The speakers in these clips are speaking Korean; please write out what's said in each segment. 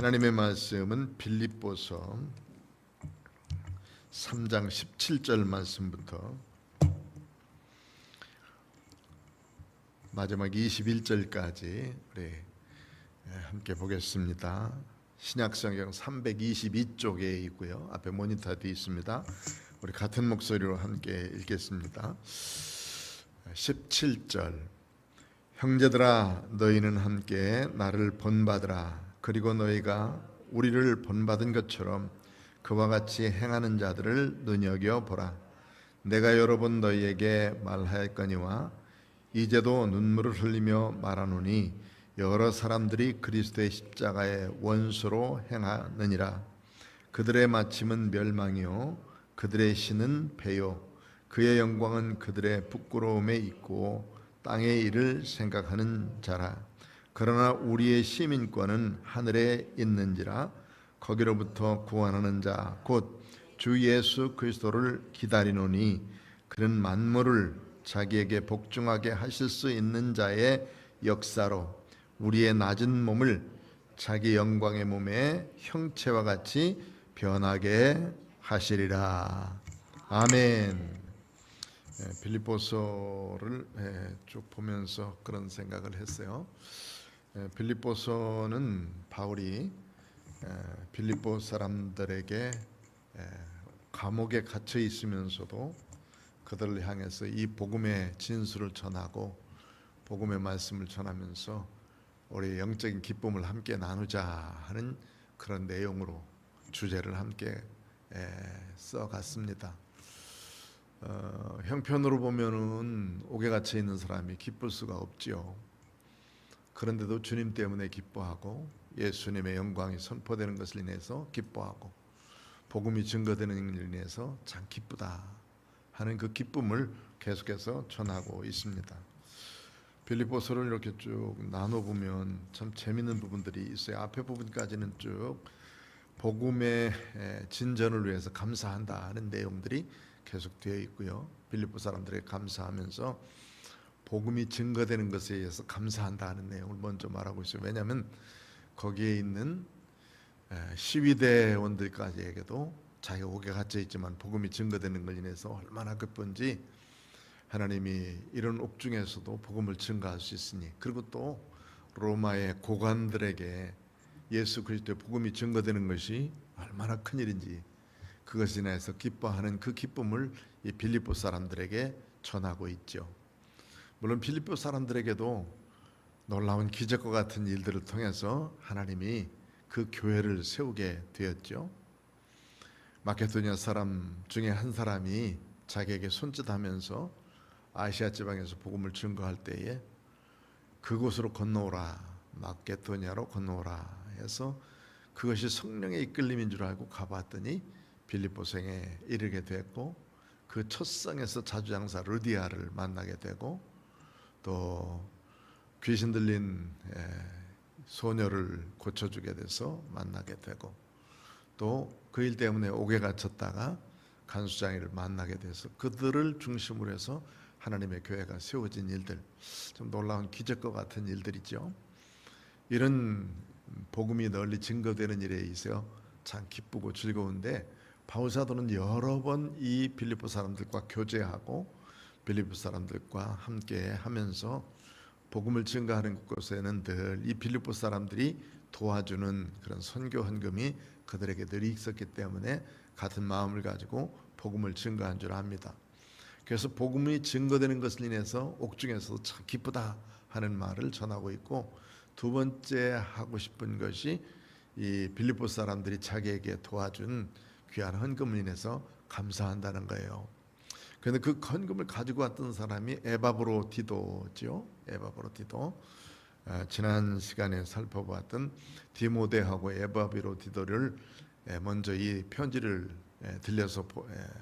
하나님의 말씀은 빌립보서 3장 17절 말씀부터 마지막 21절까지 우리 함께 보겠습니다. 신약성경 322쪽에 있고요. 앞에 모니터도 있습니다. 우리 같은 목소리로 함께 읽겠습니다. 17절 형제들아 너희는 함께 나를 본받으라. 그리고 너희가 우리를 본받은 것처럼 그와 같이 행하는 자들을 눈여겨보라. 내가 여러 번 너희에게 말하였거니와 이제도 눈물을 흘리며 말하노니 여러 사람들이 그리스도의 십자가의 원수로 행하느니라. 그들의 마침은 멸망이요 그들의 신은 배요 그의 영광은 그들의 부끄러움에 있고 땅의 일을 생각하는 자라. 그러나 우리의 시민권은 하늘에 있는지라. 거기로부터 구원하는 자 곧 주 예수 그리스도를 기다리노니 그는 만물을 자기에게 복종하게 하실 수 있는 자의 역사로 우리의 낮은 몸을 자기 영광의 몸의 형체와 같이 변하게 하시리라. 아멘. 빌립보서를 쭉 보면서 그런 생각을 했어요. 빌립보서는 바울이 빌립보 사람들에게 감옥에 갇혀 있으면서도 그들을 향해서 이 복음의 진술을 전하고 복음의 말씀을 전하면서 우리의 영적인 기쁨을 함께 나누자 하는 그런 내용으로 주제를 함께 써갔습니다. 형편으로 보면은 옥에 갇혀 있는 사람이 기쁠 수가 없지요. 그런데도 주님 때문에 기뻐하고 예수님의 영광이 선포되는 것을 인해서 기뻐하고 복음이 증거되는 일을 인해서 참 기쁘다 하는 그 기쁨을 계속해서 전하고 있습니다. 빌립보서를 이렇게 쭉 나눠보면 참 재미있는 부분들이 있어요. 앞에 부분까지는 쭉 복음의 진전을 위해서 감사한다 하는 내용들이 계속 되어 있고요. 빌립보 사람들에게 감사하면서 복음이 증거되는 것에 의해서 감사한다 하는 내용을 먼저 말하고 있어요. 왜냐하면 거기에 있는 시위대원들까지에게도 자기가 옥에 갇혀 있지만 복음이 증거되는 걸 인해서 얼마나 기쁜지 하나님이 이런 옥중에서도 복음을 증거할 수 있으니, 그리고 또 로마의 고관들에게 예수 그리스도의 복음이 증거되는 것이 얼마나 큰 일인지 그것에 인해서 기뻐하는 그 기쁨을 이 빌립보 사람들에게 전하고 있죠. 물론 빌립보 사람들에게도 놀라운 기적과 같은 일들을 통해서 하나님이 그 교회를 세우게 되었죠. 마케도니아 사람 중에 한 사람이 자기에게 손짓하면서 아시아 지방에서 복음을 증거할 때에 그곳으로 건너오라, 마케도니아로 건너오라 해서 그것이 성령의 이끌림인 줄 알고 가봤더니 빌립보성에 이르게 됐고 그 첫 성에서 자주장사 르디아를 만나게 되고 또 귀신 들린 소녀를 고쳐주게 돼서 만나게 되고 또 그 일 때문에 옥에 갇혔다가 간수장이를 만나게 돼서 그들을 중심으로 해서 하나님의 교회가 세워진 일들, 좀 놀라운 기적과 같은 일들이죠. 이런 복음이 널리 증거되는 일에 있어 참 기쁘고 즐거운데 바울 사도는 여러 번 이 빌립보 사람들과 교제하고 빌립보 사람들과 함께 하면서 복음을 증거하는 곳에는 늘 이 빌립보 사람들이 도와주는 그런 선교 헌금이 그들에게 늘 있었기 때문에 같은 마음을 가지고 복음을 증거한 줄 압니다. 그래서 복음이 증거되는 것을 인해서 옥중에서도 참 기쁘다 하는 말을 전하고 있고, 두 번째 하고 싶은 것이 이 빌립보 사람들이 자기에게 도와준 귀한 헌금을 인해서 감사한다는 거예요. 그런데 그 헌금을 가지고 왔던 사람이 에바브로디도죠. 에바브로디도. 지난 시간에 살펴봤던 디모데하고 에바브로디도를 먼저 이 편지를 들려서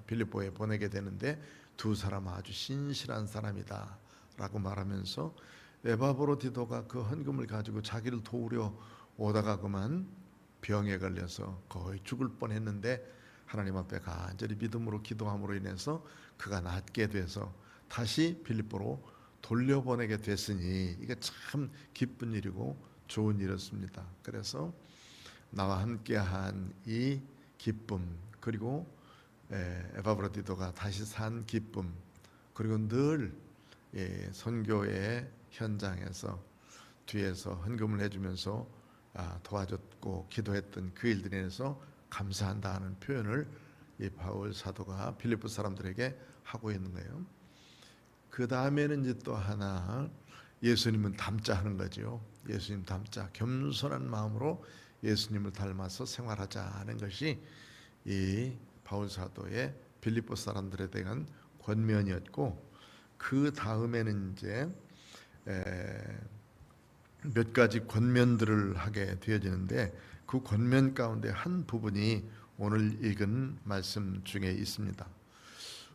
빌립보에 보내게 되는데 두 사람 아주 신실한 사람이다 라고 말하면서 에바브로디도가 그 헌금을 가지고 자기를 도우려 오다가 그만 병에 걸려서 거의 죽을 뻔했는데 하나님 앞에 간절히 믿음으로 기도함으로 인해서 그가 낫게 돼서 다시 빌립보로 돌려보내게 됐으니 이게 참 기쁜 일이고 좋은 일이었습니다. 그래서 나와 함께한 이 기쁨, 그리고 에바브로디도가 다시 산 기쁨, 그리고 늘 선교의 현장에서 뒤에서 헌금을 해주면서 도와줬고 기도했던 그 일들에 대해서 감사한다는 표현을 이 바울 사도가 빌립보 사람들에게 하고 있는 거예요. 그 다음에는 이제 또 하나, 예수님은 닮자 하는 거죠. 예수님 닮자, 겸손한 마음으로 예수님을 닮아서 생활하자 하는 것이 이 바울 사도의 빌립보 사람들에 대한 권면이었고, 그 다음에는 이제 몇 가지 권면들을 하게 되어지는데, 그 권면 가운데 한 부분이 오늘 읽은 말씀 중에 있습니다.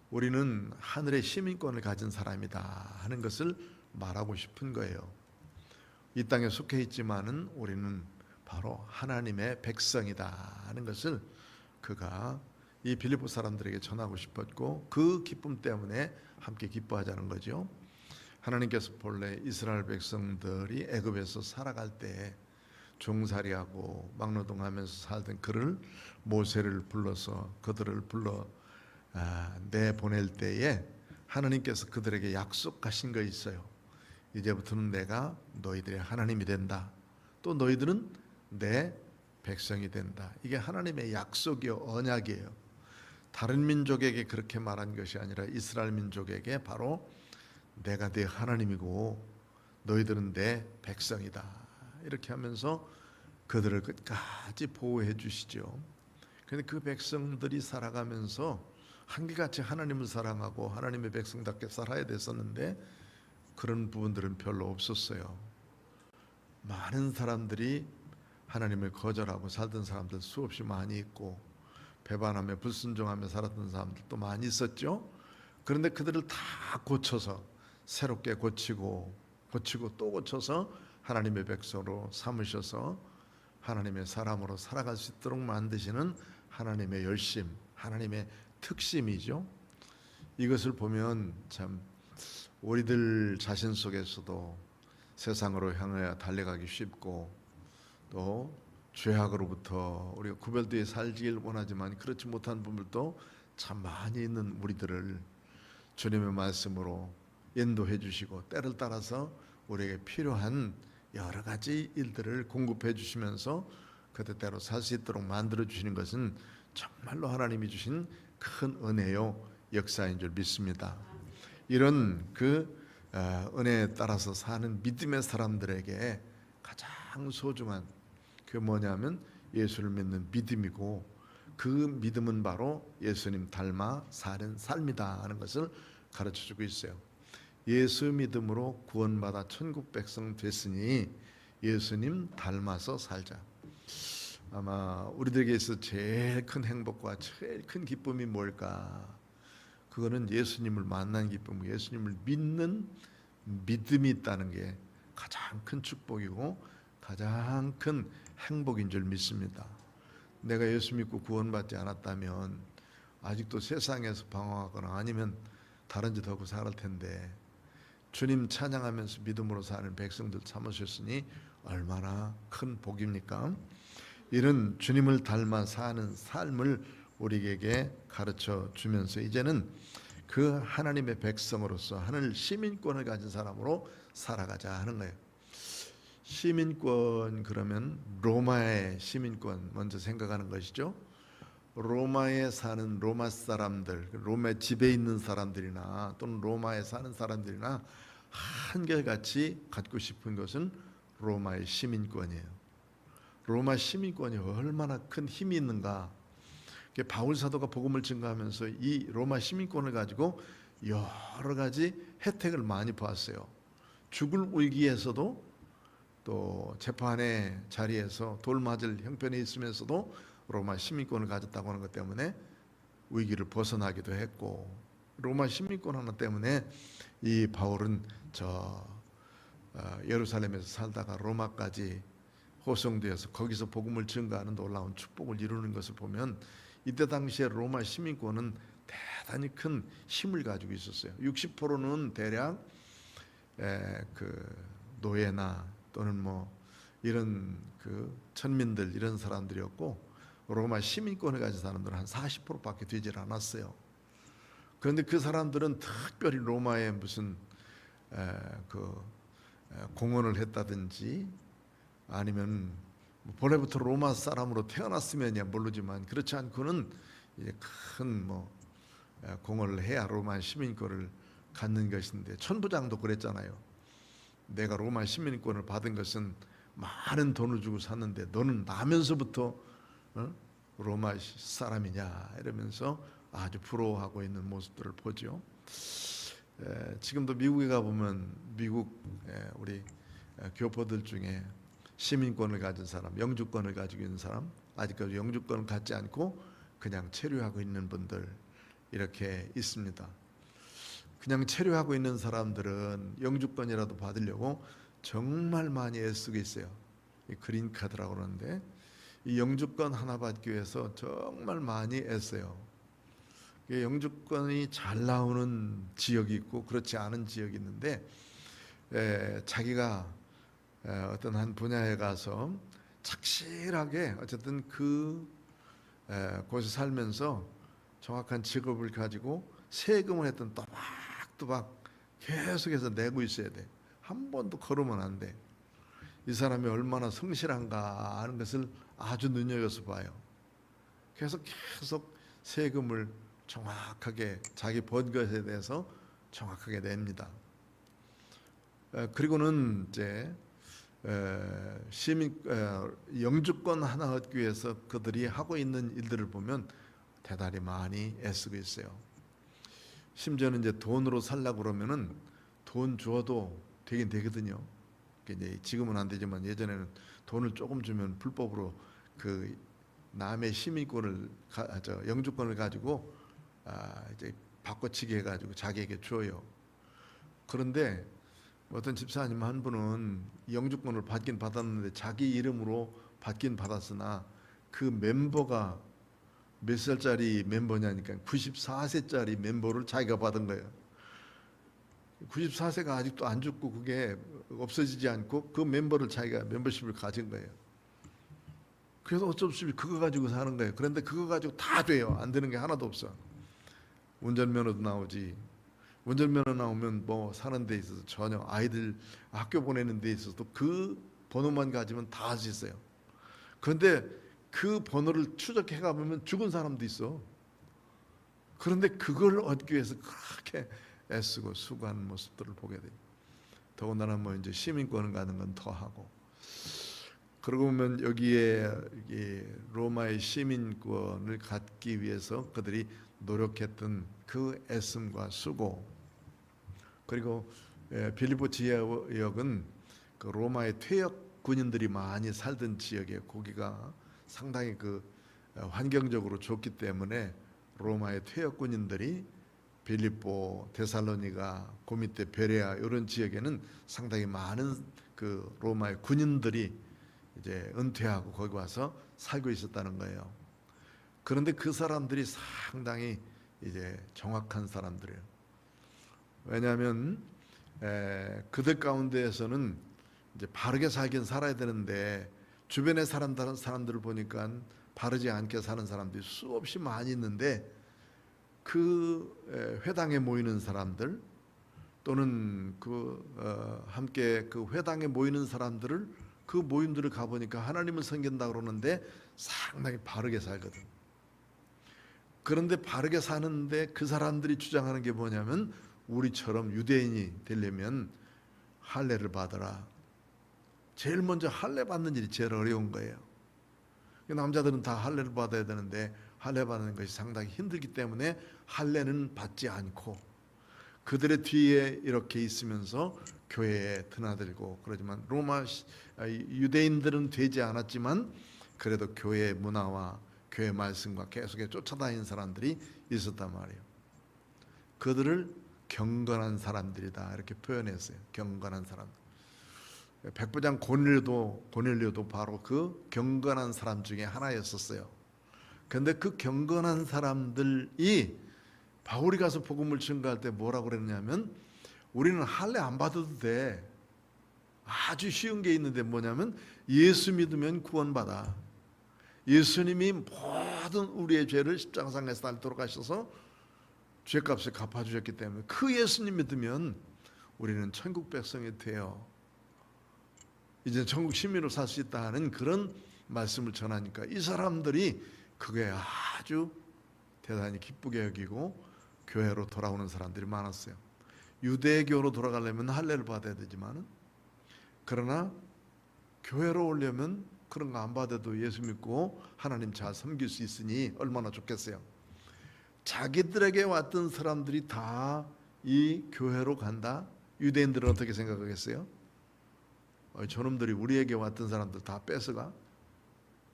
우리는 하늘의 시민권을 가진 사람이다 하는 것을 말하고 싶은 거예요. 이 땅에 속해 있지만은 우리는 바로 하나님의 백성이다 하는 것을 그가 이 빌립보 사람들에게 전하고 싶었고, 그 기쁨 때문에 함께 기뻐하자는 거죠. 하나님께서 본래 이스라엘 백성들이 애굽에서 살아갈 때 종살이하고 막노동하면서 살던 그를, 모세를 불러서 그들을 불러 내보낼 때에 하나님께서 그들에게 약속하신 거 있어요. 이제부터는 내가 너희들의 하나님이 된다. 또 너희들은 내 백성이 된다. 이게 하나님의 약속이요, 언약이에요. 다른 민족에게 그렇게 말한 것이 아니라 이스라엘 민족에게 바로 내가 네 하나님이고 너희들은 내 백성이다, 이렇게 하면서 그들을 끝까지 보호해 주시죠. 그런데 그 백성들이 살아가면서 한결같이 하나님을 사랑하고 하나님의 백성답게 살아야 됐었는데 그런 부분들은 별로 없었어요. 많은 사람들이 하나님을 거절하고 살던 사람들 수없이 많이 있고, 배반하며 불순종하며 살았던 사람들도 많이 있었죠. 그런데 그들을 다 고쳐서, 새롭게 고치고 또 고쳐서 하나님의 백성으로 삼으셔서 하나님의 사람으로 살아갈 수 있도록 만드시는 하나님의 열심, 하나님의 특심이죠. 이것을 보면 참 우리들 자신 속에서도 세상으로 향하여 달려가기 쉽고, 또 죄악으로부터 우리가 구별되어 살기를 원하지만 그렇지 못한 부분들도 참 많이 있는 우리들을 주님의 말씀으로 인도해 주시고, 때를 따라서 우리에게 필요한 여러 가지 일들을 공급해 주시면서 그때대로 살 수 있도록 만들어 주시는 것은 정말로 하나님이 주신 큰 은혜요, 역사인 줄 믿습니다. 이런 그 은혜에 따라서 사는 믿음의 사람들에게 가장 소중한 그 뭐냐면 예수를 믿는 믿음이고, 그 믿음은 바로 예수님 닮아 사는 삶이다 하는 것을 가르쳐주고 있어요. 예수 믿음으로 구원받아 천국 백성 됐으니 예수님 닮아서 살자. 아마 우리들에게 있어 제일 큰 행복과 제일 큰 기쁨이 뭘까? 그거는 예수님을 만난 기쁨, 예수님을 믿는 믿음이 있다는 게 가장 큰 축복이고 가장 큰 행복인 줄 믿습니다. 내가 예수 믿고 구원받지 않았다면 아직도 세상에서 방황하거나 아니면 다른 짓 하고 살 텐데, 주님 찬양하면서 믿음으로 사는 백성들 참으셨으니 얼마나 큰 복입니까? 이런 주님을 닮아 사는 삶을 우리에게 가르쳐 주면서 이제는 그 하나님의 백성으로서 하늘 시민권을 가진 사람으로 살아가자 하는 거예요. 시민권, 그러면 로마의 시민권 먼저 생각하는 것이죠. 로마에 사는 로마 사람들, 로마 집에 있는 사람들이나 또는 로마에 사는 사람들이나 한결같이 갖고 싶은 것은 로마의 시민권이에요. 로마 시민권이 얼마나 큰 힘이 있는가. 바울 사도가 복음을 증거하면서 이 로마 시민권을 가지고 여러 가지 혜택을 많이 보았어요. 죽을 위기에서도, 또 재판의 자리에서 돌 맞을 형편에 있으면서도 로마 시민권을 가졌다고 하는 것 때문에 위기를 벗어나기도 했고, 로마 시민권 하나 때문에 이 바울은 예루살렘에서 살다가 로마까지 호송되어서 거기서 복음을 증거하는 놀라운 축복을 이루는 것을 보면, 이때 당시에 로마 시민권은 대단히 큰 힘을 가지고 있었어요. 60%는 대략 그 노예나 또는 이런 그 천민들, 이런 사람들이었고, 로마 시민권을 가진 사람들은 한 40%밖에 되질 않았어요. 그런데 그 사람들은 특별히 로마에 무슨 공헌을 했다든지, 아니면 본래부터 로마 사람으로 태어났으면야 모르지만, 그렇지 않고는 이제 큰 공헌을 해야 로마 시민권을 갖는 것인데, 천부장도 그랬잖아요. 내가 로마 시민권을 받은 것은 많은 돈을 주고 샀는데 너는 나면서부터 로마 사람이냐, 이러면서 아주 부러워하고 있는 모습들을 보죠. 지금도 미국에 가보면 미국 우리 교포들 중에 시민권을 가진 사람, 영주권을 가지고 있는 사람, 아직까지 영주권을 갖지 않고 그냥 체류하고 있는 분들 이렇게 있습니다. 그냥 체류하고 있는 사람들은 영주권이라도 받으려고 정말 많이 애쓰고 있어요. 이 그린카드라고 그러는데, 이 영주권 하나 받기 위해서 정말 많이 애써요. 영주권이 잘 나오는 지역이 있고 그렇지 않은 지역이 있는데, 자기가 어떤 한 분야에 가서 착실하게 어쨌든 곳에 살면서 정확한 직업을 가지고 세금을 했던 또박또박 계속해서 내고 있어야 돼. 한 번도 걸으면 안 돼. 이 사람이 얼마나 성실한가 하는 것을 아주 눈여겨서 봐요. 계속 세금을 정확하게 자기 번 것에 대해서 정확하게 냅니다. 그리고는 이제 영주권 하나 얻기 위해서 그들이 하고 있는 일들을 보면 대단히 많이 애쓰고 있어요. 심지어는 이제 돈으로 살려고 그러면은 돈 주어도 되긴 되거든요. 이제 지금은 안 되지만 예전에는 돈을 조금 주면 불법으로 그 남의 시민권을 영주권을 가지고 이제 바꿔치기 해가지고 자기에게 줘요. 그런데 어떤 집사님 한 분은 영주권을 받긴 받았는데 자기 이름으로 받긴 받았으나 그 멤버가 몇 살짜리 멤버냐니까 94세짜리 멤버를 자기가 받은 거예요. 94세가 아직도 안 죽고 그게 없어지지 않고 그 멤버를 자기가 멤버십을 가진 거예요. 그래서 어쩔 수 없이 그거 가지고 사는 거예요. 그런데 그거 가지고 다 돼요. 안 되는 게 하나도 없어. 운전면허도 나오지. 운전면허 나오면 사는 데 있어서 전혀 아이들 학교 보내는 데 있어서도 그 번호만 가지면 다 할 수 있어요. 그런데 그 번호를 추적해 가보면 죽은 사람도 있어. 그런데 그걸 얻기 위해서 그렇게 애쓰고 수고하는 모습들을 보게 돼요. 더군다나 이제 시민권을 가는 건 더 하고. 그러고 보면 여기에 로마의 시민권을 갖기 위해서 그들이 노력했던 그 애씀과 수고, 그리고 빌립보 지역은 그 로마의 퇴역 군인들이 많이 살던 지역에, 거기가 상당히 환경적으로 좋기 때문에 로마의 퇴역 군인들이 빌립보, 데살로니가, 그 밑에 베레아 이런 지역에는 상당히 많은 그 로마의 군인들이 이제 은퇴하고 거기 와서 살고 있었다는 거예요. 그런데 그 사람들이 상당히 이제 정확한 사람들이에요. 왜냐하면 그들 가운데에서는 이제 바르게 살긴 살아야 되는데 주변의 사람들을 보니까 바르지 않게 사는 사람들이 수없이 많이 있는데, 그 회당에 모이는 사람들 또는 함께 그 회당에 모이는 사람들을, 그 모임들을 가보니까 하나님을 섬긴다 그러는데 상당히 바르게 살거든. 그런데 바르게 사는데 그 사람들이 주장하는 게 뭐냐면, 우리처럼 유대인이 되려면 할례를 받아라. 제일 먼저 할례 받는 일이 제일 어려운 거예요. 남자들은 다 할례를 받아야 되는데 할례 받는 것이 상당히 힘들기 때문에 할례는 받지 않고 그들의 뒤에 이렇게 있으면서 교회에 드나들고, 그러지만 유대인들은 되지 않았지만 그래도 교회의 문화와 교회 말씀과 계속해 쫓아다니는 사람들이 있었단 말이에요. 그들을 경건한 사람들이다 이렇게 표현했어요. 경건한 사람. 백부장 고넬료도 바로 그 경건한 사람 중에 하나였었어요. 그런데 그 경건한 사람들이 바울이 가서 복음을 증거할 때 뭐라고 그랬냐면, 우리는 할례 안 받아도 돼. 아주 쉬운 게 있는데 뭐냐면 예수 믿으면 구원받아. 예수님이 모든 우리의 죄를 십자가상에서 달도록 하셔서 죄값을 갚아주셨기 때문에 그 예수님 믿으면 우리는 천국 백성이 되어 이제 천국 시민으로 살 수 있다는 그런 말씀을 전하니까 이 사람들이 그게 아주 대단히 기쁘게 여기고 교회로 돌아오는 사람들이 많았어요. 유대교로 돌아가려면 할례를 받아야 되지만 그러나 교회로 오려면 그런 거 안 받아도 예수 믿고 하나님 잘 섬길 수 있으니 얼마나 좋겠어요. 자기들에게 왔던 사람들이 다 이 교회로 간다? 유대인들은 어떻게 생각하겠어요? 저놈들이 우리에게 왔던 사람들 다 뺏어가?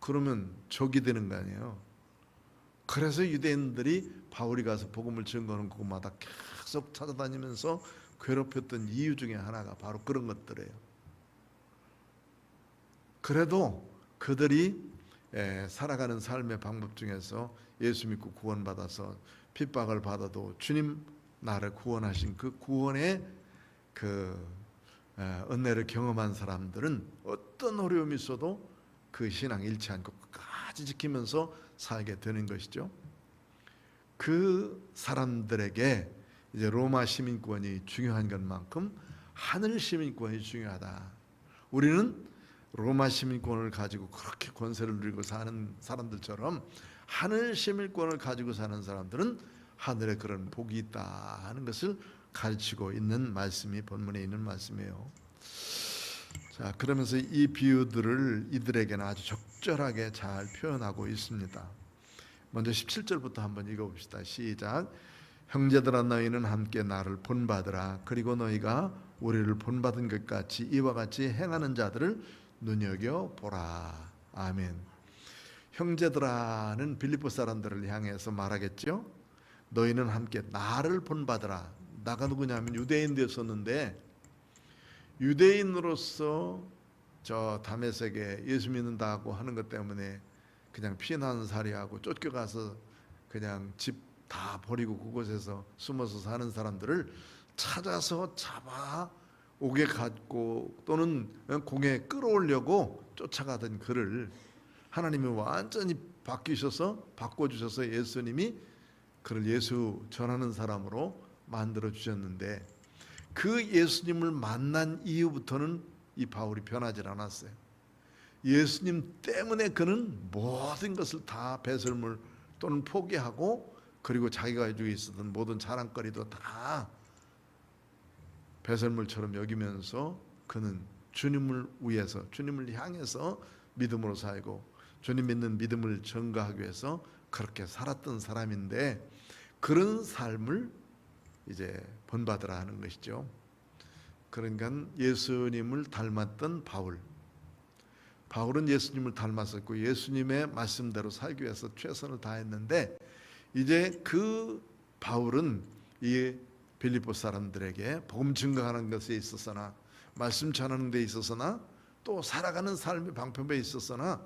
그러면 적이 되는 거 아니에요. 그래서 유대인들이 바울이 가서 복음을 증거하는 곳마다 계속 찾아다니면서 괴롭혔던 이유 중에 하나가 바로 그런 것들이에요. 그래도 그들이 살아가는 삶의 방법 중에서 예수 믿고 구원받아서 핍박을 받아도 주님 나를 구원하신 그 구원의 그 은혜를 경험한 사람들은 어떤 어려움이 있어도 그 신앙 잃지 않고 끝까지 지키면서 살게 되는 것이죠. 그 사람들에게 이제 로마 시민권이 중요한 것만큼 하늘 시민권이 중요하다. 우리는 로마 시민권을 가지고 그렇게 권세를 누리고 사는 사람들처럼 하늘 시민권을 가지고 사는 사람들은 하늘에 그런 복이 있다 하는 것을 가르치고 있는 말씀이 본문에 있는 말씀이에요. 자, 그러면서 이 비유들을 이들에게는 아주 적절하게 잘 표현하고 있습니다. 먼저 17절부터 한번 읽어봅시다. 시작. 형제들아 너희는 함께 나를 본받으라. 그리고 너희가 우리를 본받은 것 같이 이와 같이 행하는 자들을 눈여겨보라. 아멘. 형제들아는 빌립보 사람들을 향해서 말하겠죠. 너희는 함께 나를 본받으라. 나가 누구냐면 유대인 되었었는데 유대인으로서 저 다메섹에 예수 믿는다고 하는 것 때문에 그냥 피난살이하고 쫓겨가서 그냥 집 다 버리고 그곳에서 숨어서 사는 사람들을 찾아서 잡아 옥에 갇고 또는 공에 끌어오려고 쫓아가던 그를 하나님이 완전히 바꿔주셔서 예수님이 그를 예수 전하는 사람으로 만들어 주셨는데 그 예수님을 만난 이후부터는 이 바울이 변하지 않았어요. 예수님 때문에 그는 모든 것을 다 배설물 또는 포기하고 그리고 자기가 가지고 있었던 모든 자랑거리도 다 배설물처럼 여기면서 그는 주님을 위해서 주님을 향해서 믿음으로 살고 주님 믿는 믿음을 전가하기 위해서 그렇게 살았던 사람인데 그런 삶을 이제 본받으라 하는 것이죠. 그러니까 예수님을 닮았던 바울은 예수님을 닮았었고 예수님의 말씀대로 살기 위해서 최선을 다했는데 이제 그 바울은 이 빌립보 사람들에게 복음 증거하는 것에 있어서나 말씀 전하는 데 있어서나 또 살아가는 삶의 방법에 있어서나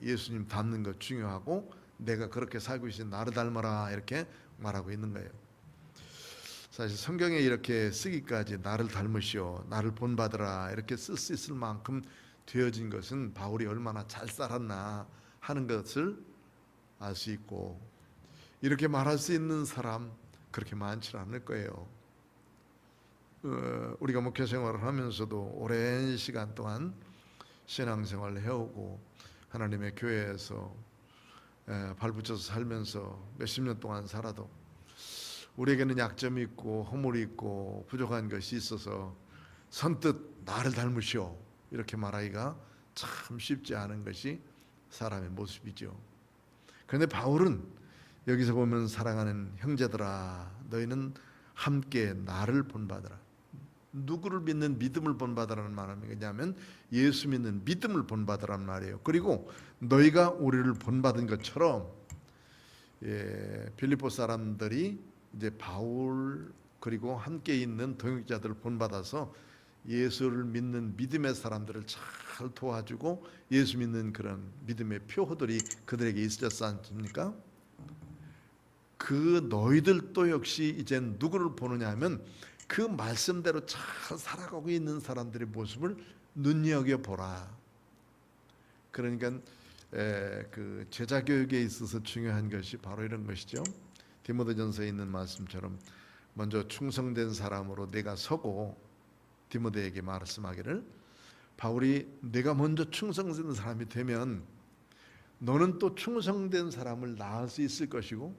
예수님 닮는 것 중요하고 내가 그렇게 살고 있으니 나를 닮아라 이렇게 말하고 있는 거예요. 사실 성경에 이렇게 쓰기까지 나를 닮으시오 나를 본받으라 이렇게 쓸 수 있을 만큼 되어진 것은 바울이 얼마나 잘 살았나 하는 것을 알 수 있고 이렇게 말할 수 있는 사람 그렇게 많지 않을 거예요. 우리가 목회 생활을 하면서도 오랜 시간 동안 신앙생활을 해오고 하나님의 교회에서 발붙여서 살면서 몇십 년 동안 살아도 우리에게는 약점이 있고 허물이 있고 부족한 것이 있어서 선뜻 나를 닮으시오 이렇게 말하기가 참 쉽지 않은 것이 사람의 모습이죠. 그런데 바울은 여기서 보면 사랑하는 형제들아 너희는 함께 나를 본받으라. 누구를 믿는 믿음을 본받으라는 말은 뭐냐면 예수 믿는 믿음을 본받으라는 말이에요. 그리고 너희가 우리를 본받은 것처럼 빌립보 사람들이 이제 바울 그리고 함께 있는 동역자들을 본받아서 예수를 믿는 믿음의 사람들을 잘 도와주고 예수 믿는 그런 믿음의 표들이 그들에게 있었지 않습니까? 그 너희들도 역시 이제 누구를 보느냐 하면 그 말씀대로 잘 살아가고 있는 사람들의 모습을 눈여겨보라. 그러니까 그 제자 교육에 있어서 중요한 것이 바로 이런 것이죠. 디모데전서에 있는 말씀처럼 먼저 충성된 사람으로 내가 서고, 디모데에게 말씀하기를, 바울이 내가 먼저 충성된 사람이 되면 너는 또 충성된 사람을 낳을 수 있을 것이고,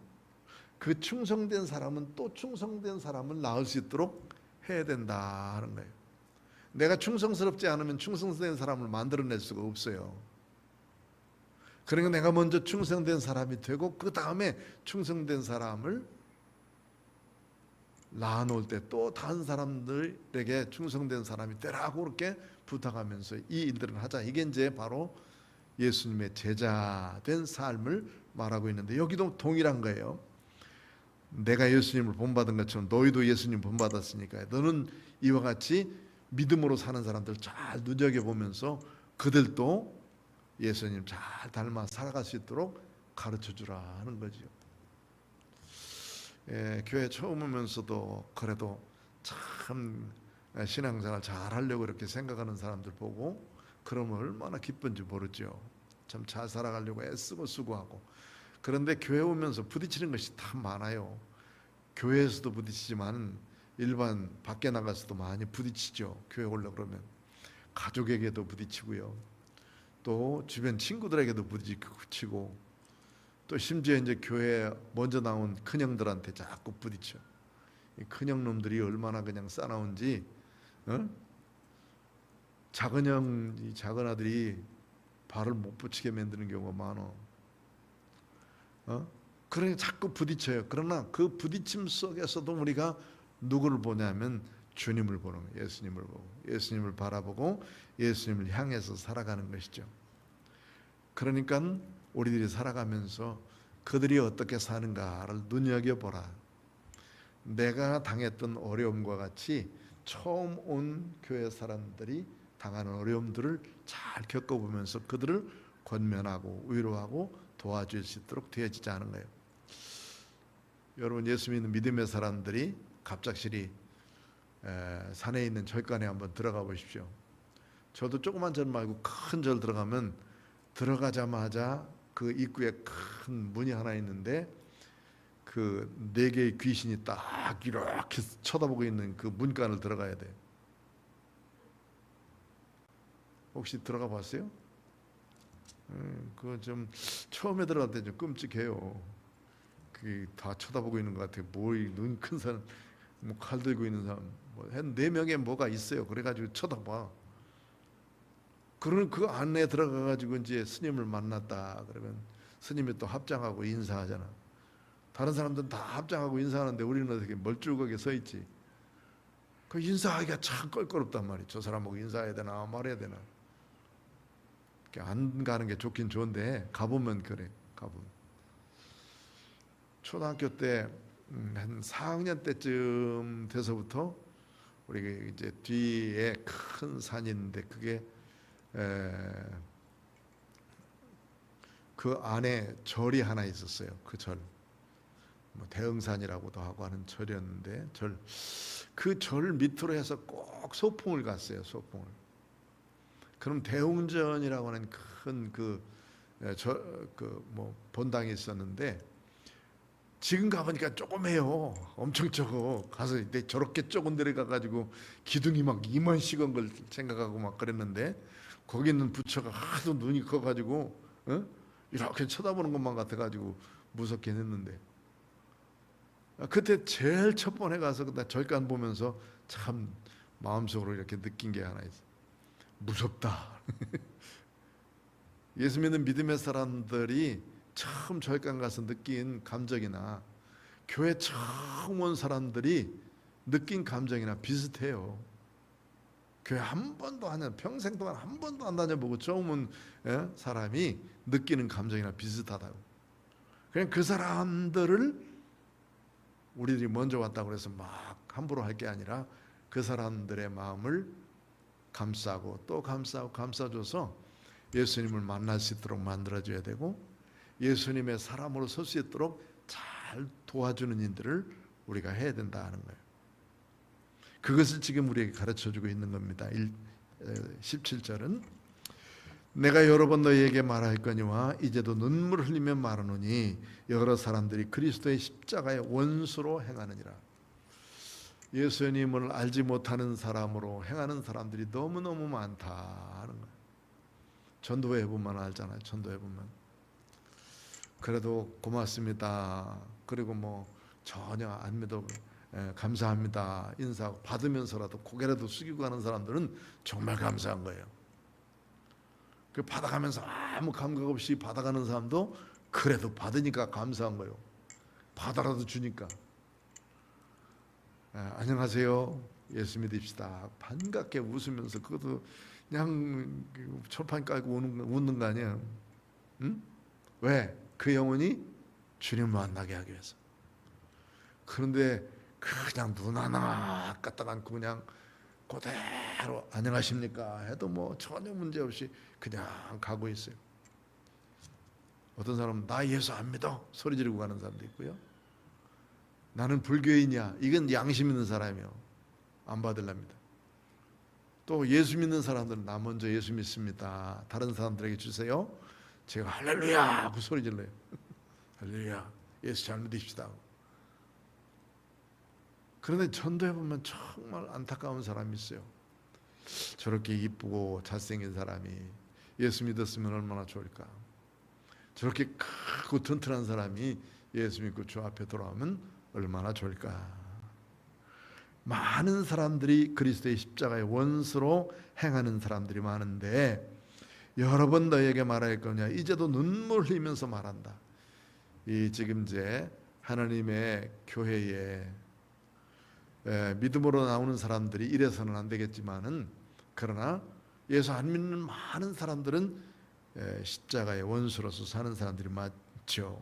그 충성된 사람은 또 충성된 사람을 낳을 수 있도록 해야 된다 하는 거예요. 내가 충성스럽지 않으면 충성된 사람을 만들어낼 수가 없어요. 그러니까 내가 먼저 충성된 사람이 되고, 그 다음에 충성된 사람을 낳아놓을 때 또 다른 사람들에게 충성된 사람이 되라고 그렇게 부탁하면서 이 일들을 하자. 이게 이제 바로 예수님의 제자된 삶을 말하고 있는데, 여기도 동일한 거예요. 내가 예수님을 본받은 것처럼 너희도 예수님 본받았으니까 너는 이와 같이 믿음으로 사는 사람들 잘 눈여겨보면서 그들도 예수님 잘 닮아 살아갈 수 있도록 가르쳐주라 하는 거죠. 교회 처음 오면서도 그래도 참 신앙생활 잘 하려고 이렇게 생각하는 사람들 보고 그러면 얼마나 기쁜지 모르죠. 참 잘 살아가려고 애쓰고 수고하고. 그런데 교회 오면서 부딪히는 것이 참 많아요. 교회에서도 부딪히지만 일반 밖에 나가서도 많이 부딪히죠. 교회 오려고 그러면 가족에게도 부딪히고요, 또 주변 친구들에게도 부딪히고, 또 심지어 이제 교회에 먼저 나온 큰형들한테 자꾸 부딪혀. 이 큰형놈들이 얼마나 그냥 싸나운지, 작은 형, 이 작은 아들이 발을 못 붙이게 만드는 경우가 많아. 그러니 자꾸 부딪혀요. 그러나 그 부딪힘 속에서도 우리가 누구를 보냐면 주님을 보는 거예요. 예수님을 보고, 예수님을 바라보고 예수님을 향해서 살아가는 것이죠. 그러니까 우리들이 살아가면서 그들이 어떻게 사는가를 눈여겨보라. 내가 당했던 어려움과 같이 처음 온 교회 사람들이 당하는 어려움들을 잘 겪어보면서 그들을 권면하고 위로하고 도와줄 수 있도록 되어지지 않은 거예요. 여러분, 예수 믿는 믿음의 사람들이 갑작스레 산에 있는 절간에 한번 들어가 보십시오. 저도 조그만 절 말고 큰 절 들어가면 들어가자마자 그 입구에 큰 문이 하나 있는데 그 4개의 귀신이 딱 이렇게 쳐다보고 있는 그 문간을 들어가야 돼. 혹시 들어가 봤어요? 그거 좀 처음에 들어갈 때 좀 끔찍해요. 그게 다 쳐다보고 있는 것 같아요. 눈 큰 사람, 뭐 칼 들고 있는 사람, 한 4명에 뭐가 있어요. 그래가지고 쳐다봐. 그러면 그 안에 들어가가지고 이제 스님을 만났다 그러면 스님이 또 합장하고 인사하잖아. 다른 사람들은 다 합장하고 인사하는데 우리는 어떻게 멀쩡하게 서 있지. 그 인사하기가 참 껄끄럽단 말이야. 저 사람하고 인사해야 되나 말해야 되나. 안 가는 게 좋긴 좋은데 가보면 그래. 가보면. 초등학교 때 한 4학년 때쯤 돼서부터 우리가 이제 뒤에 큰 산이 있는데 그게 그 안에 절이 하나 있었어요. 그 절, 뭐 대흥산이라고도 하고 하는 절이었는데 그 절 밑으로 해서 꼭 소풍을 갔어요. 소풍을. 그럼 대웅전이라고 하는 큰 뭐 본당이 있었는데 지금 가보니까 조그매요. 엄청 적어. 가서 저렇게 좁은 데를 가가지고 기둥이 막 이만씩한 걸 생각하고 막 그랬는데 거기 있는 부처가 하도 눈이 커가지고 이렇게 쳐다보는 것만 같아가지고 무섭긴 했는데, 그때 제일 첫 번에 가서 나 절간 보면서 참 마음속으로 이렇게 느낀 게 하나 있어. 무섭다. 예수 믿는 믿음의 사람들이 처음 절간 가서 느낀 감정이나 교회 처음 온 사람들이 느낀 감정이나 비슷해요. 교회 한 번도 평생 동안 한 번도 안 다녀보고 처음 온 사람이 느끼는 감정이나 비슷하다고. 그냥 그 사람들을 우리들이 먼저 왔다고 해서 막 함부로 할 게 아니라 그 사람들의 마음을 감싸고 또 감싸고 감싸줘서 예수님을 만날 수 있도록 만들어줘야 되고, 예수님의 사람으로 설 수 있도록 잘 도와주는 일들을 우리가 해야 된다 하는 거예요. 그것을 지금 우리에게 가르쳐주고 있는 겁니다. 17절은 내가 여러 번 너희에게 말하였거니와 이제도 눈물을 흘리며 말하노니 여러 사람들이 그리스도의 십자가의 원수로 행하느니라. 예수님을 알지 못하는 사람으로 행하는 사람들이 너무너무 많다 하는 거예요. 전도회 보면 알잖아요. 전도회 보면 그래도 고맙습니다. 그리고 뭐 전혀 안 믿어 감사합니다 인사하고 받으면서라도 고개라도 숙이고 가는 사람들은 정말 감사한 거예요. 그 받아가면서 아무 감각 없이 받아가는 사람도 그래도 받으니까 감사한 거예요. 받아라도 주니까. 안녕하세요, 예수 믿읍시다, 반갑게 웃으면서 그것도 그냥 철판 깔고 웃는 거 아니에요. 응? 왜? 그 영혼이 주님을 만나게 하기 위해서. 그런데 그냥 눈 하나 까딱 안고 그냥 그대로 안녕하십니까 해도 뭐 전혀 문제 없이 그냥 가고 있어요. 어떤 사람은 나 예수 안 믿어 소리 지르고 가는 사람도 있고요. 나는 불교인이야, 이건 양심 있는 사람이요, 안 받으랍니다. 또 예수 믿는 사람들은 나 먼저 예수 믿습니다, 다른 사람들에게 주세요, 제가 할렐루야 하고 소리 질러요. 할렐루야, 예수 잘 믿읍시다. 그런데 전도해 보면 정말 안타까운 사람이 있어요. 저렇게 이쁘고 잘생긴 사람이 예수 믿었으면 얼마나 좋을까. 저렇게 크고 튼튼한 사람이 예수 믿고 주 앞에 돌아오면 얼마나 좋을까. 많은 사람들이 그리스도의 십자가의 원수로 행하는 사람들이 많은데 여러 번 너에게 말할 거냐 이제도 눈물 흘리면서 말한다. 이 지금 이제 하나님의 교회에 믿음으로 나오는 사람들이 이래서는 안 되겠지만은 그러나 예수 안 믿는 많은 사람들은 십자가의 원수로서 사는 사람들이 많죠.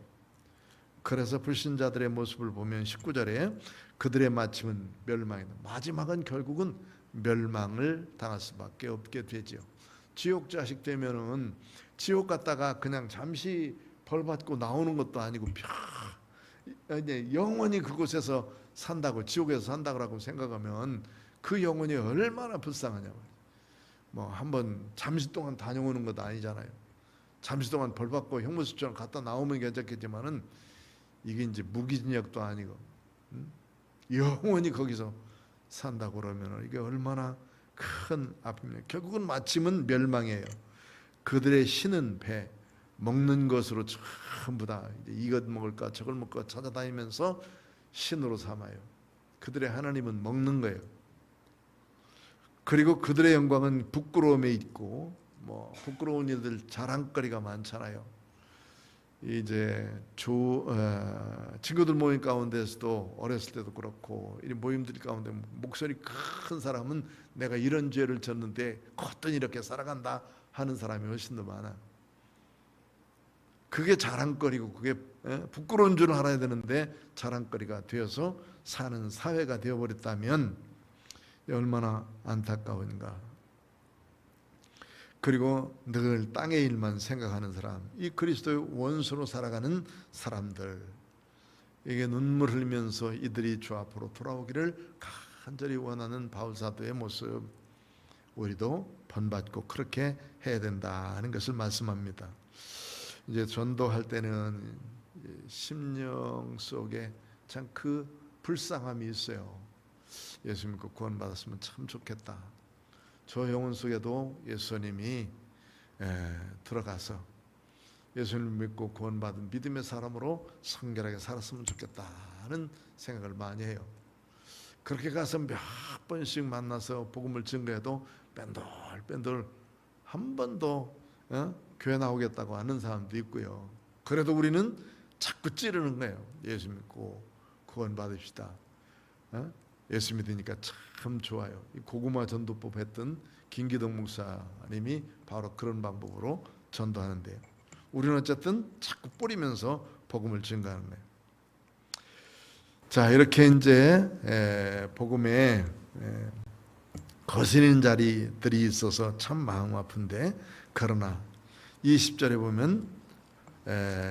그래서 불신자들의 모습을 보면 19절에 그들의 마침은 멸망이다. 마지막은 결국은 멸망을 당할 수밖에 없게 되죠. 지옥 자식 되면은 지옥 갔다가 그냥 잠시 벌 받고 나오는 것도 아니고 영원히 그곳에서 산다고, 지옥에서 산다고 생각하면 그 영혼이 얼마나 불쌍하냐고. 뭐 한번 잠시 동안 다녀오는 것도 아니잖아요. 잠시 동안 벌 받고 형무소처럼 갔다 나오면 괜찮겠지만은 이게 이제 무기징역도 아니고 영원히 거기서 산다고 그러면 이게 얼마나 큰 아픔이에요. 결국은 마침은 멸망이에요. 그들의 신은 배, 먹는 것으로 전부 다 이것 먹을까 저걸 먹을까 찾아다니면서 신으로 삼아요. 그들의 하나님은 먹는 거예요. 그리고 그들의 영광은 부끄러움에 있고 뭐 부끄러운 일들 자랑거리가 많잖아요. 이제 친구들 모임 가운데서도 어렸을 때도 그렇고 이 모임들 가운데 목소리 큰 사람은 내가 이런 죄를 졌는데 거뜬히 이렇게 살아간다 하는 사람이 훨씬 더 많아. 그게 자랑거리고 그게 부끄러운 줄 알아야 되는데 자랑거리가 되어서 사는 사회가 되어버렸다면 얼마나 안타까운가. 그리고 늘 땅의 일만 생각하는 사람, 이 그리스도의 원수로 살아가는 사람들, 이게 눈물 흘리면서 이들이 주 앞으로 돌아오기를 간절히 원하는 바울사도의 모습, 우리도 본받고 그렇게 해야 된다는 것을 말씀합니다. 이제 전도할 때는 심령 속에 참 그 불쌍함이 있어요. 예수 믿고 구원받았으면 참 좋겠다. 저 영혼 속에도 예수님이 들어가서 예수님을 믿고 구원받은 믿음의 사람으로 성결하게 살았으면 좋겠다는 생각을 많이 해요. 그렇게 가서 몇 번씩 만나서 복음을 증거해도 뺀돌뺀돌 한 번도 교회 나오겠다고 하는 사람도 있고요. 그래도 우리는 자꾸 찌르는 거예요. 예수 믿고 구원받읍시다. 예수 믿으니까 참 좋아요. 고구마 전도법 했던 김기덕 목사님이 바로 그런 방법으로 전도하는데요. 우리는 어쨌든 자꾸 뿌리면서 복음을 증거하는 거예요. 자, 이렇게 이제 복음에 거스리는 자리들이 있어서 참 마음 아픈데, 그러나 20절에 보면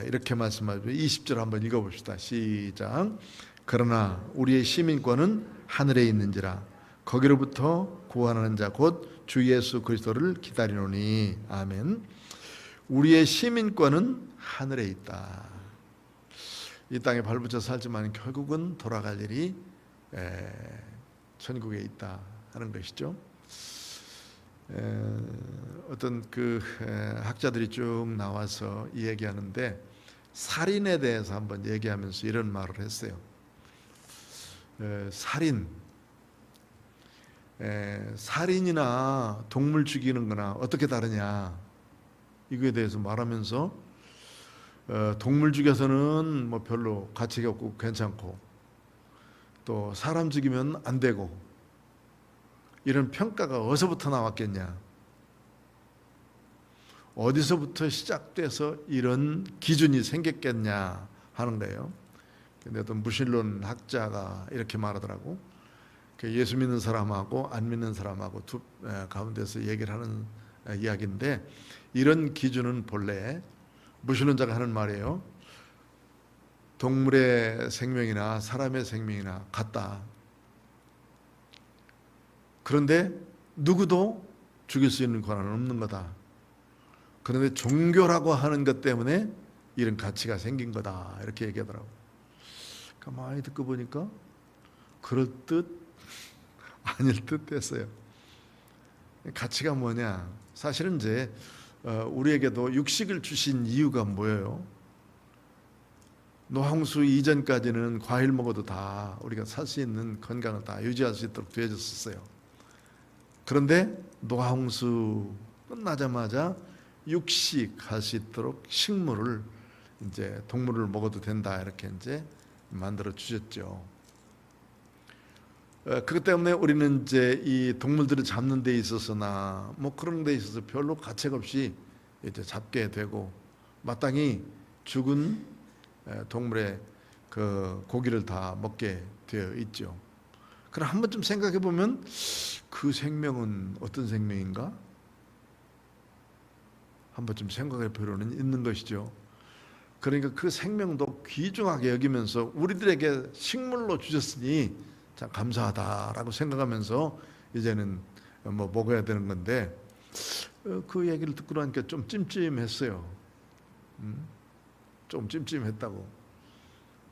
이렇게 말씀하죠. 20절 한번 읽어봅시다. 시작. 그러나 우리의 시민권은 하늘에 있는지라 거기로부터 구원하는 자 곧 주 예수 그리스도를 기다리노니. 아멘. 우리의 시민권은 하늘에 있다. 이 땅에 발붙여 살지만 결국은 돌아갈 일이 천국에 있다 하는 것이죠. 어떤 그 학자들이 쭉 나와서 이 얘기하는데, 살인에 대해서 한번 얘기하면서 이런 말을 했어요. 살인이나 동물 죽이는 거나 어떻게 다르냐, 이거에 대해서 말하면서 동물 죽여서는 뭐 별로 가치가 없고 괜찮고, 또 사람 죽이면 안 되고, 이런 평가가 어디서부터 나왔겠냐, 어디서부터 시작돼서 이런 기준이 생겼겠냐 하는 거예요. 근데 어떤 무신론 학자가 이렇게 말하더라고. 예수 믿는 사람하고 안 믿는 사람하고 두 가운데서 얘기를 하는 이야기인데, 이런 기준은 본래 무신론자가 하는 말이에요. 동물의 생명이나 사람의 생명이나 같다. 그런데 누구도 죽일 수 있는 권한은 없는 거다. 그런데 종교라고 하는 것 때문에 이런 가치가 생긴 거다, 이렇게 얘기하더라고. 가만히 듣고 보니까 그럴 듯 아닐 듯 했어요. 가치가 뭐냐, 사실은 이제 우리에게도 육식을 주신 이유가 뭐예요? 노홍수 이전까지는 과일 먹어도 다 우리가 살 수 있는 건강을 다 유지할 수 있도록 되어졌었어요. 그런데 노홍수 끝나자마자 육식할 수 있도록 식물을, 이제 동물을 먹어도 된다, 이렇게 이제 만들어 주셨죠. 그것 때문에 우리는 이제 이 동물들을 잡는 데 있어서나 뭐 그런 데 있어서 별로 가책 없이 이제 잡게 되고, 마땅히 죽은 동물의 그 고기를 다 먹게 되어 있죠. 그럼 한 번쯤 생각해 보면 그 생명은 어떤 생명인가? 한 번쯤 생각할 필요는 있는 것이죠. 그러니까 그 생명도 귀중하게 여기면서 우리들에게 식물로 주셨으니 참 감사하다라고 생각하면서 이제는 뭐 먹어야 되는 건데, 그 얘기를 듣고 나니까 좀 찜찜했어요. 좀 찜찜했다고.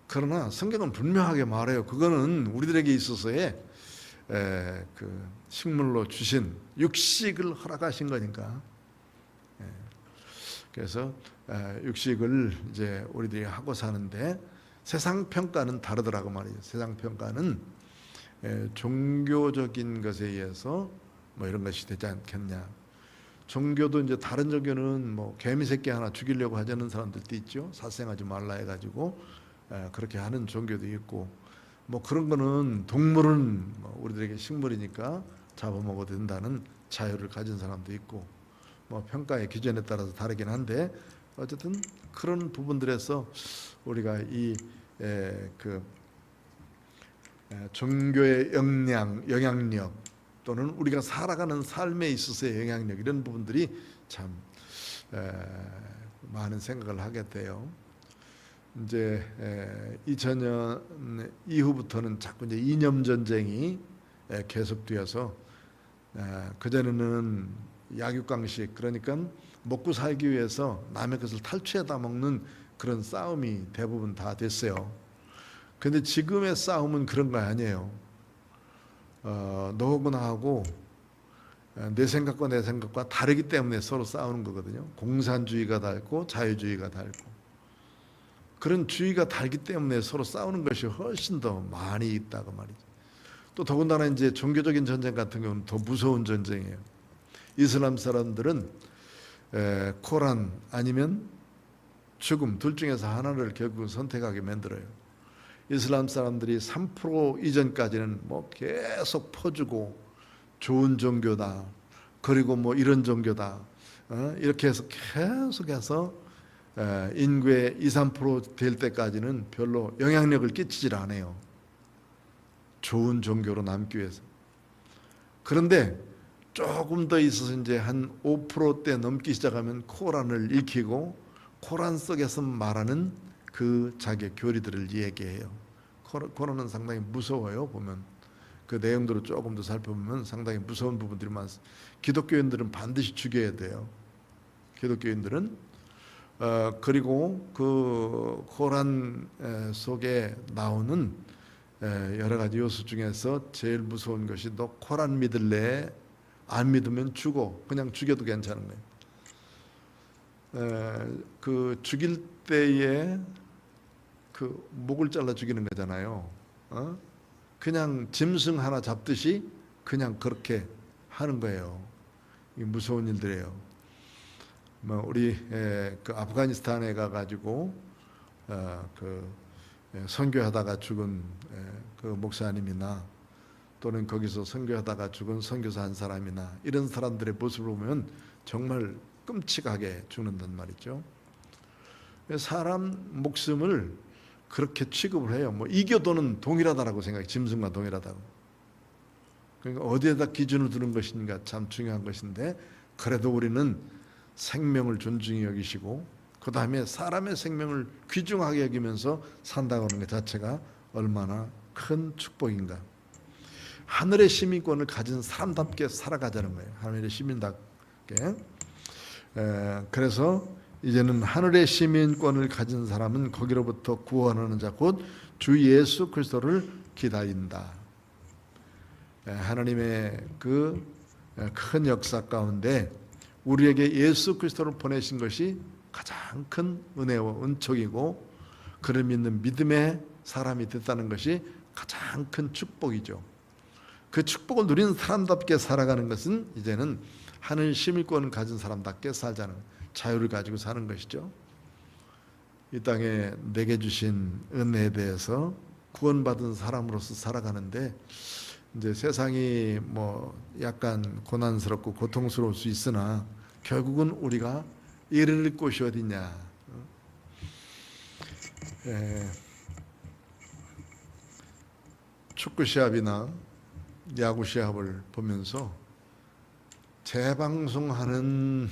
그러나 성경은 분명하게 말해요. 그거는 우리들에게 있어서의 그 식물로 주신 육식을 허락하신 거니까. 그래서 육식을 이제 우리들이 하고 사는데, 세상 평가는 다르더라고 말이죠. 세상 평가는 종교적인 것에 의해서 뭐 이런 것이 되지 않겠냐. 종교도 이제 다른 종교는 뭐 개미 새끼 하나 죽이려고 하자는 사람들도 있죠.殺생하지 말라 해가지고 그렇게 하는 종교도 있고, 뭐 그런 거는 동물은 뭐 우리들에게 식물이니까 잡아먹어도 된다는 자유를 가진 사람도 있고, 뭐 평가의 기준에 따라서 다르긴 한데, 어쨌든 그런 부분들에서 우리가 이 종교의 영향력 또는 우리가 살아가는 삶에 있어서의 영향력, 이런 부분들이 참 많은 생각을 하게 돼요. 이제 2000년 이후부터는 자꾸 이제 이념 전쟁이 계속되어서, 그전에는 약육강식, 그러니까 먹고 살기 위해서 남의 것을 탈취해다 먹는 그런 싸움이 대부분 다 됐어요. 근데 지금의 싸움은 그런 거 아니에요. 너하고 나하고 내 생각과 내 생각과 다르기 때문에 서로 싸우는 거거든요. 공산주의가 다르고 자유주의가 다르고, 그런 주의가 다르기 때문에 서로 싸우는 것이 훨씬 더 많이 있다고 말이죠. 또 더군다나 이제 종교적인 전쟁 같은 경우는 더 무서운 전쟁이에요. 이슬람 사람들은 코란 아니면 죽음, 둘 중에서 하나를 결국 선택하게 만들어요. 이슬람 사람들이 3% 이전까지는 뭐 계속 퍼주고 좋은 종교다, 그리고 뭐 이런 종교다, 이렇게 해서 계속해서 인구의 2~3% 될 때까지는 별로 영향력을 끼치질 않아요. 좋은 종교로 남기 위해서. 그런데 조금 더 있어서 이제 한 5%대 넘기 시작하면 코란을 읽히고 코란 속에서 말하는 그 자기의 교리들을 얘기해요. 코란은 상당히 무서워요, 보면. 그 내용들을 조금 더 살펴보면 상당히 무서운 부분들이 많습니다. 기독교인들은 반드시 죽여야 돼요. 기독교인들은 그리고 그 코란 속에 나오는 여러 가지 요소 중에서 제일 무서운 것이 너 코란 믿을래? 안 믿으면 죽어. 그냥 죽여도 괜찮은 거예요. 그 죽일 때에 그 목을 잘라 죽이는 거잖아요. 그냥 짐승 하나 잡듯이 그냥 그렇게 하는 거예요. 이 무서운 일들이에요. 뭐 우리 그 아프가니스탄에 가가지고 그 선교하다가 죽은 그 목사님이나 또는 거기서 선교하다가 죽은 선교사 한 사람이나 이런 사람들의 모습을 보면 정말 끔찍하게 죽는단 말이죠. 사람 목숨을 그렇게 취급을 해요. 뭐 이교도는 동일하다라고 생각해. 짐승과 동일하다고. 그러니까 어디에다 기준을 두는 것인가 참 중요한 것인데, 그래도 우리는 생명을 존중히 여기시고 그 다음에 사람의 생명을 귀중하게 여기면서 산다고 하는 것 자체가 얼마나 큰 축복인가. 하늘의 시민권을 가진 사람답게 살아가자는 거예요. 하늘의 시민답게. 그래서 이제는 하늘의 시민권을 가진 사람은 거기로부터 구원하는 자 곧 주 예수 그리스도를 기다린다. 하나님의 그 큰 역사 가운데 우리에게 예수 그리스도를 보내신 것이 가장 큰 은혜와 은총이고, 그를 믿는 믿음의 사람이 됐다는 것이 가장 큰 축복이죠. 그 축복을 누리는 사람답게 살아가는 것은 이제는 하늘 시민권을 가진 사람답게 살자는, 자유를 가지고 사는 것이죠. 이 땅에 내게 주신 은혜에 대해서 구원받은 사람으로서 살아가는데, 이제 세상이 뭐 약간 고난스럽고 고통스러울 수 있으나 결국은 우리가 이를 곳이 어디냐. 축구 시합이나 야구 시합을 보면서 재방송하는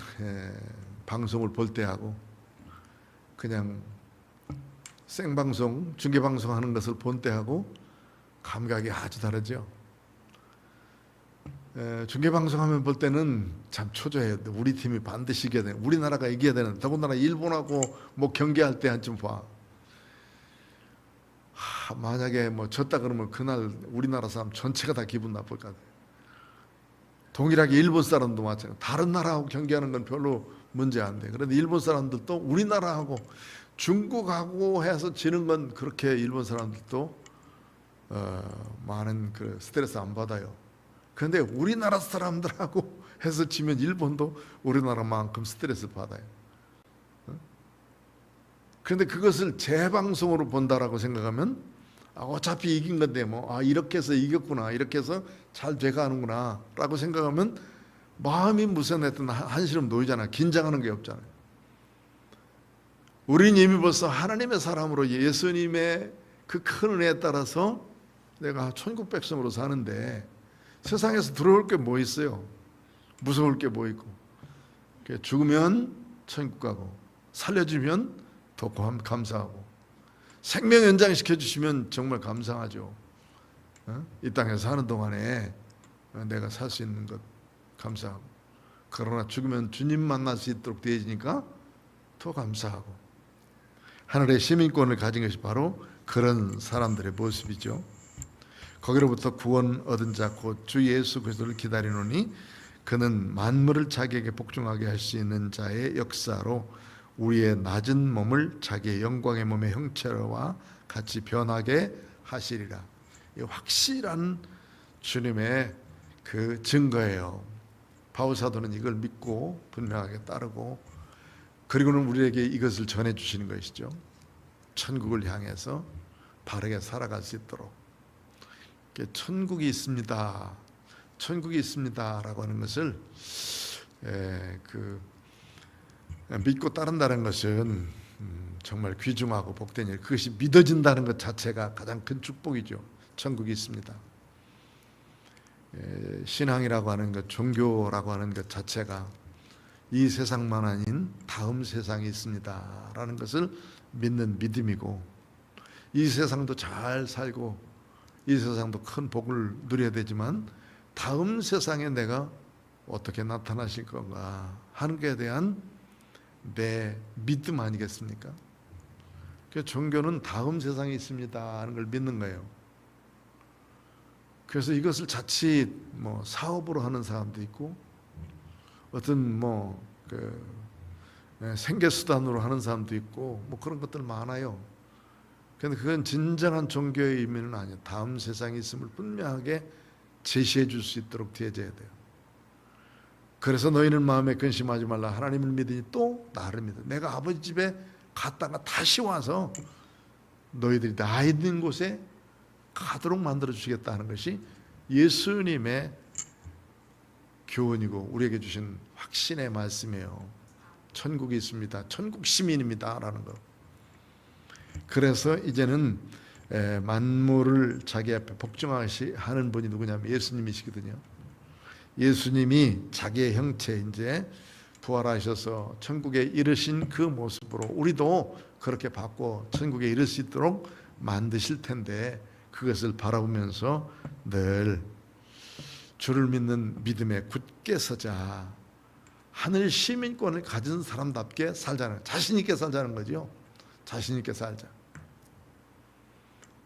방송을 볼 때하고 그냥 생방송, 중계방송하는 것을 본 때하고 감각이 아주 다르죠. 중계방송하면 볼 때는 참 초조해요. 우리 팀이 반드시 이겨야 되는, 우리나라가 이겨야 되는, 더군다나 일본하고 뭐 경기할 때 한쯤 봐. 만약에 뭐 졌다 그러면 그날 우리나라 사람 전체가 다 기분 나쁠 것 같아요. 동일하게 일본 사람도 마찬가지로 다른 나라하고 경기하는 건 별로 문제 안 돼. 그런데 일본 사람들도 우리나라하고 중국하고 해서 지는 건 그렇게 일본 사람들도 많은 그 스트레스 안 받아요. 그런데 우리나라 사람들하고 해서 지면 일본도 우리나라만큼 스트레스 받아요. 그런데 그것을 재방송으로 본다라고 생각하면 어차피 이긴 건데 뭐 이렇게 해서 이겼구나, 이렇게 해서 잘 돼가는구나 라고 생각하면 마음이 무선했던 한시름 놓이잖아. 긴장하는 게 없잖아요. 우리는 이미 벌써 하나님의 사람으로 예수님의 그 큰 은혜에 따라서 내가 천국 백성으로 사는데 세상에서 들어올 게 뭐 있어요? 무서울 게 뭐 있고. 죽으면 천국 가고 살려주면 더 감사하고 생명 연장시켜 주시면 정말 감사하죠. 이 땅에서 사는 동안에 내가 살 수 있는 것 감사하고, 그러나 죽으면 주님 만날 수 있도록 되어지니까 더 감사하고, 하늘의 시민권을 가진 것이 바로 그런 사람들의 모습이죠. 거기로부터 구원 얻은 자 곧 주 예수 그리스도를 기다리노니 그는 만물을 자기에게 복종하게 할 수 있는 자의 역사로 우리의 낮은 몸을 자기의 영광의 몸의 형체와 같이 변하게 하시리라. 이 확실한 주님의 그 증거예요. 바울 사도는 이걸 믿고 분명하게 따르고, 그리고는 우리에게 이것을 전해 주시는 것이죠. 천국을 향해서 바르게 살아갈 수 있도록. 천국이 있습니다. 천국이 있습니다라고 하는 것을 믿고 따른다는 것은 정말 귀중하고 복된 일. 그것이 믿어진다는 것 자체가 가장 큰 축복이죠. 천국이 있습니다. 신앙이라고 하는 것, 종교라고 하는 것 자체가 이 세상만 아닌 다음 세상이 있습니다라는 것을 믿는 믿음이고, 이 세상도 잘 살고 이 세상도 큰 복을 누려야 되지만 다음 세상에 내가 어떻게 나타나실 건가 하는 것에 대한 내 믿음 아니겠습니까? 그 종교는 다음 세상에 있습니다 하는 걸 믿는 거예요. 그래서 이것을 자칫 사업으로 하는 사람도 있고 어떤 생계 수단으로 하는 사람도 있고 그런 것들 많아요. 그런데 그건 진정한 종교의 의미는 아니에요. 다음 세상이 있음을 분명하게 제시해 줄 수 있도록 되어져야 돼요. 그래서 너희는 마음에 근심하지 말라. 하나님을 믿으니 또 나를 믿어. 내가 아버지 집에 갔다가 다시 와서 너희들이 나 있는 곳에 가도록 만들어 주시겠다는 것이 예수님의 교훈이고 우리에게 주신 확신의 말씀이에요. 천국이 있습니다. 천국 시민입니다 라는 거. 그래서 이제는 만물을 자기 앞에 복종하는 분이 누구냐면 예수님이시거든요. 예수님이 자기의 형체 이제 부활하셔서 천국에 이르신 그 모습으로 우리도 그렇게 받고 천국에 이를 수 있도록 만드실 텐데 그것을 바라보면서 늘 주를 믿는 믿음에 굳게 서자. 하늘 시민권을 가진 사람답게 살자는, 자신 있게 살자는 거죠. 자신 있게 살자.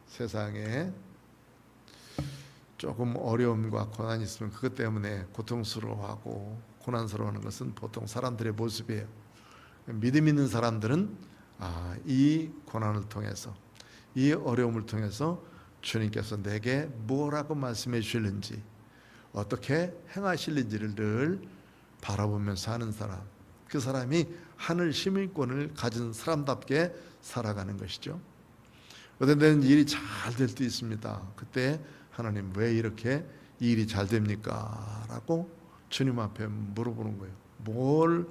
세상에 조금 어려움과 고난이 있으면 그것 때문에 고통스러워하고 고난스러워하는 것은 보통 사람들의 모습이에요. 믿음 있는 사람들은 이 고난을 통해서, 이 어려움을 통해서 주님께서 내게 뭐라고 말씀해 주실는지, 어떻게 행하실는지를 늘 바라보면서 사는 사람, 그 사람이 하늘 시민권을 가진 사람답게 살아가는 것이죠. 어떤 때는 일이 잘 될 때 있습니다. 그때 하나님 왜 이렇게 이 일이 잘 됩니까? 라고 주님 앞에 물어보는 거예요. 뭘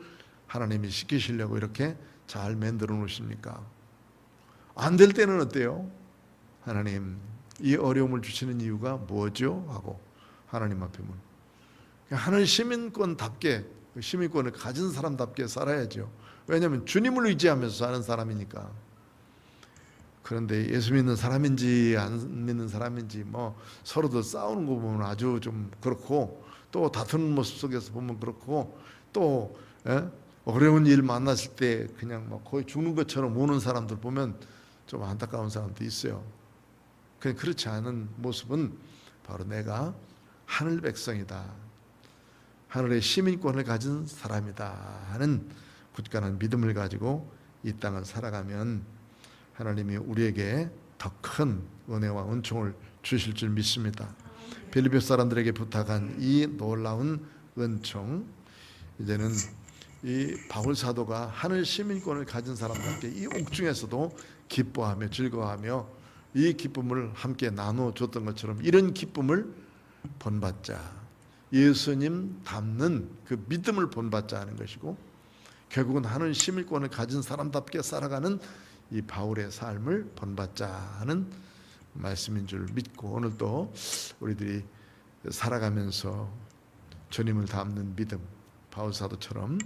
하나님이 시키시려고 이렇게 잘 만들어 놓으십니까? 안 될 때는 어때요? 하나님 이 어려움을 주시는 이유가 뭐죠? 하고 하나님 앞에 문. 하늘 시민권답게, 시민권을 가진 사람답게 살아야죠. 왜냐하면 주님을 의지하면서 사는 사람이니까. 그런데 예수 믿는 사람인지 안 믿는 사람인지 서로들 싸우는 거 보면 아주 좀 그렇고, 또 다투는 모습 속에서 보면 그렇고, 또 어려운 일 만났을 때 그냥 거의 죽는 것처럼 우는 사람들 보면 좀 안타까운 사람도 있어요. 그렇지 않은 모습은 바로 내가 하늘 백성이다, 하늘의 시민권을 가진 사람이다 하는 굳건한 믿음을 가지고 이 땅을 살아가면 하나님이 우리에게 더 큰 은혜와 은총을 주실 줄 믿습니다. 빌립보 사람들에게 부탁한 이 놀라운 은총, 이제는 이 바울 사도가 하늘 시민권을 가진 사람들께 이 옥중에서도 기뻐하며 즐거워하며 이 기쁨을 함께 나눠줬던 것처럼 이런 기쁨을 본받자, 예수님 닮는 그 믿음을 본받자 하는 것이고, 결국은 하늘 시민권을 가진 사람답게 살아가는 이 바울의 삶을 본받자 하는 말씀인 줄 믿고, 오늘도 우리들이 살아가면서 주님을 닮는 믿음, 바울 사도처럼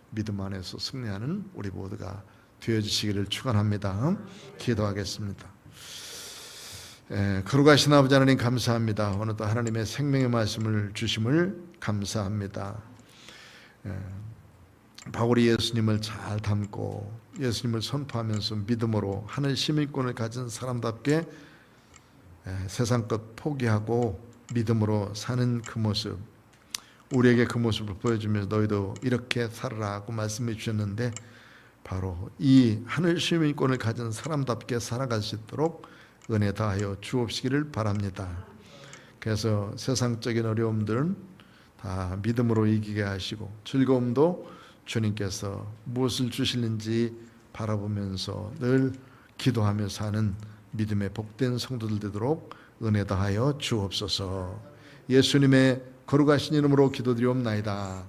믿음 안에서 승리하는 우리 모두가 되어주시기를 축원합니다. 기도하겠습니다. 거룩하신 아버지 하나님 감사합니다. 오늘도 하나님의 생명의 말씀을 주심을 감사합니다. 바울이 예수님을 잘 닮고 예수님을 선포하면서 믿음으로 하늘 시민권을 가진 사람답게 세상 것 포기하고 믿음으로 사는 그 모습, 우리에게 그 모습을 보여주면서 너희도 이렇게 살아라 하고 말씀해 주셨는데, 바로 이 하늘 시민권을 가진 사람답게 살아갈 수 있도록 은혜 다하여 주옵시기를 바랍니다. 그래서 세상적인 어려움들은 다 믿음으로 이기게 하시고, 즐거움도 주님께서 무엇을 주시는지 바라보면서 늘 기도하며 사는 믿음의 복된 성도들 되도록 은혜 다하여 주옵소서. 예수님의 거룩하신 이름으로 기도드리옵나이다.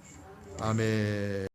아멘.